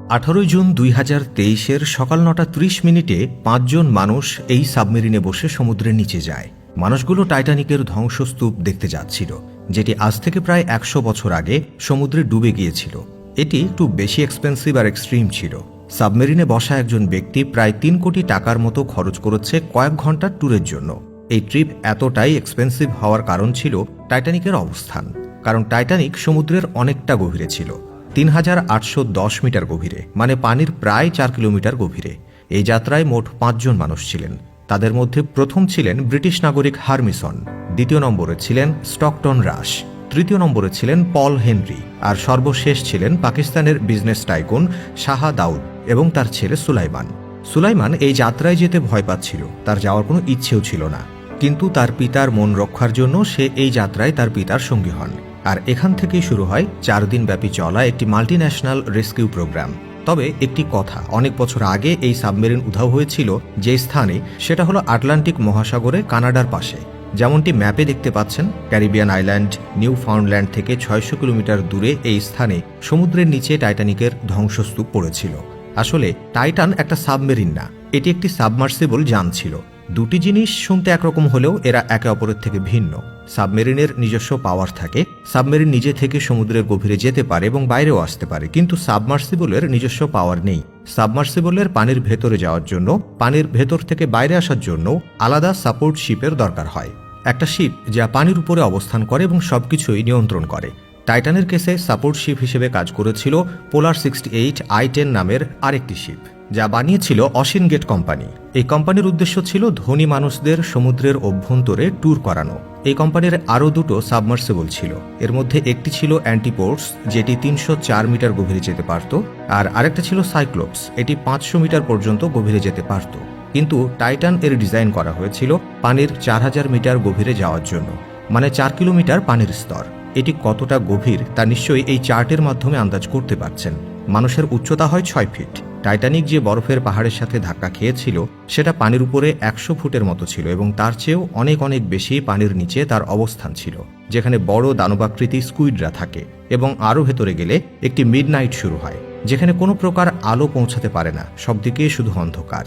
18 June 2023-এর সকাল 9:30 5 জন মানুষ এই সাবমেরিনে বসে সমুদ্রের নিচে যায়। মানুষগুলো টাইটানিকের ধ্বংসস্তূপ দেখতে যাচ্ছিল, যেটি আজ থেকে প্রায় 100 বছর আগে সমুদ্রে ডুবে গিয়েছিল। এটি একটু বেশি এক্সপেন্সিভ আর এক্সট্রিম ছিল। সাবমেরিনে বসা একজন ব্যক্তি প্রায় 3 কোটি টাকার মতো খরচ করেছে কয়েক ঘন্টার ট্যুরের জন্য। এই ট্রিপ এতটাই এক্সপেন্সিভ হওয়ার কারণ ছিল টাইটানিকের অবস্থান। কারণ টাইটানিক সমুদ্রের অনেকটা গভীরে ছিল, 3810 মিটার গভীরে, মানে পানির প্রায় 4 কিলোমিটার গভীরে। এই যাত্রায় মোট 5 জন মানুষ ছিলেন। তাদের মধ্যে প্রথম ছিলেন ব্রিটিশ নাগরিক হারমিসন, দ্বিতীয় নম্বরে ছিলেন স্টকটন রাশ, তৃতীয় নম্বরে ছিলেন পল হেনরি, আর সর্বশেষ ছিলেন পাকিস্তানের বিজনেস টাইকুন শাহ দাউদ এবং তার ছেলে সুলাইমান। সুলাইমান এই যাত্রায় যেতে ভয় পাচ্ছিল, তার যাওয়ার কোনো ইচ্ছেও ছিল না। কিন্তু তার পিতার মন রক্ষার জন্য সে এই যাত্রায় তার পিতার সঙ্গী হন। আর এখান থেকেই শুরু হয় 4 দিন ব্যাপী চলা একটি মাল্টিন্যাশনাল রেস্কিউ প্রোগ্রাম। তবে একটি কথা, অনেক বছর আগে এই সাবমেরিন উধাও হয়েছিল যে স্থানে, সেটা হলো আটলান্টিক মহাসাগরে কানাডার পাশে। যেমনটি ম্যাপে দেখতে পাচ্ছেন, ক্যারিবিয়ান আইল্যান্ড নিউ ফাউন্ডল্যান্ড থেকে 600 কিলোমিটার দূরে এই স্থানে সমুদ্রের নিচে টাইটানিকের ধ্বংসস্তূপ পড়েছিল। আসলে টাইটান একটা সাবমেরিন না, এটি একটি সাবমার্সিবল যান ছিল। দুটি জিনিস শুনতে একরকম হলেও এরা একে অপরের থেকে ভিন্ন। সাবমেরিনের নিজস্ব পাওয়ার থাকে, সাবমেরিন নিজে থেকে সমুদ্রের গভীরে যেতে পারে এবং বাইরেও আসতে পারে, কিন্তু সাবমার্সিবলের নিজস্ব পাওয়ার নেই। সাবমার্সিবলের পানির ভেতরে যাওয়ার জন্য, পানির ভেতর থেকে বাইরে আসার জন্য আলাদা সাপোর্ট শিপের দরকার হয়। একটা শিপ যা পানির উপরে অবস্থান করে এবং সবকিছুই নিয়ন্ত্রণ করে। টাইটানের কেসে সাপোর্ট শিপ হিসেবে কাজ করেছিল পোলার 68 I-10 নামের আরেকটি শিপ, যা বানিয়েছিল অসিন গেট কোম্পানি। এই কোম্পানির উদ্দেশ্য ছিল ধনী মানুষদের সমুদ্রের অভ্যন্তরে ট্যুর করানো। এই কোম্পানির আরও 2টো সাবমার্সিবল ছিল। এর মধ্যে একটি ছিল অ্যান্টিপোর্টস, যেটি 304 মিটার গভীরে যেতে পারত, আর আরেকটা ছিল সাইক্লোপস, এটি 500 মিটার পর্যন্ত গভীরে যেতে পারত। কিন্তু টাইটান এর ডিজাইন করা হয়েছিল পানির 4000 মিটার গভীরে যাওয়ার জন্য, মানে 4 কিলোমিটার পানির স্তর। এটি কতটা গভীর তা নিশ্চয়ই এই চার্টের মাধ্যমে আন্দাজ করতে পারছেন। মানুষের উচ্চতা হয় 6 ফিট। টাইটানিক যে বরফের পাহাড়ের সাথে ধাক্কা খেয়েছিল, সেটা পানির উপরে 100 ফুটের মতো ছিল এবং তার চেয়েও অনেক অনেক বেশি পানির নিচে তার অবস্থান ছিল, যেখানে বড় দানবাকৃতি স্কুইডরা থাকে। এবং আরও ভেতরে গেলে একটি মিডনাইট শুরু হয়, যেখানে কোনো প্রকার আলো পৌঁছাতে পারে না, সবদিকে শুধু অন্ধকার।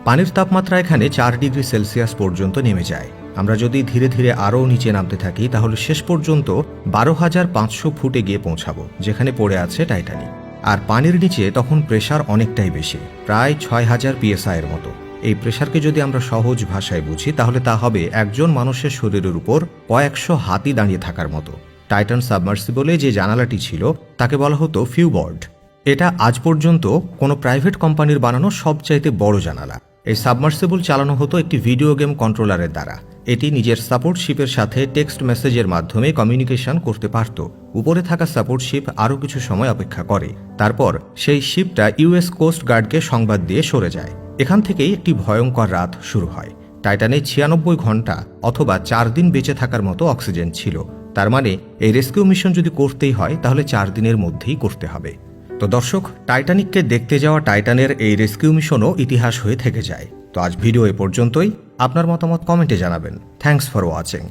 পানির তাপমাত্রা এখানে 4 ডিগ্রি সেলসিয়াস পর্যন্ত নেমে যায়। আমরা যদি ধীরে ধীরে আরও নিচে নামতে থাকি, তাহলে শেষ পর্যন্ত 12,500 ফুটে গিয়ে পৌঁছাবো, যেখানে পড়ে আছে টাইটানিক। আর পানির নিচে তখন প্রেশার অনেকটাই বেশি, প্রায় 6000 PSI এর মতো। এই প্রেশারকে যদি আমরা সহজ ভাষায় বুঝি, তাহলে তা হবে একজন মানুষের শরীরের উপর কয়েকশো হাতি দাঁড়িয়ে থাকার মতো। টাইটান সাবমার্সিবলে যে জানালাটি ছিল, তাকে বলা হতো ফিউবর্ড। এটা আজ পর্যন্ত কোনো প্রাইভেট কোম্পানির বানানো সবচাইতে বড় জানালা। এই সাবমার্সিবল চালানো হতো একটি ভিডিও গেম কন্ট্রোলারের দ্বারা। এটি নিজের সাপোর্ট শিপের সাথে টেক্সট মেসেজের মাধ্যমে কমিউনিকেশন করতে পারত। উপরে থাকা সাপোর্ট শিপ আরও কিছু সময় অপেক্ষা করে, তারপর সেই শিপটা US কোস্ট গার্ডকে সংবাদ দিয়ে সরে যায়। এখান থেকেই একটি ভয়ঙ্কর রাত শুরু হয়। টাইটানে 96 ঘন্টা অথবা 4 দিন বেঁচে থাকার মতো অক্সিজেন ছিল। তার মানে এই রেস্কিউ মিশন যদি করতেই হয়, তাহলে 4 দিনের মধ্যেই করতে হবে। তো দর্শক, টাইটানিককে দেখতে যাওয়া টাইটানের এই রেস্কিউ মিশনও ইতিহাস হয়ে থেকে যায়। তো আজ ভিডিও এ পর্যন্তই। আপনার মতামত কমেন্টে জানাবেন। Thanks for watching.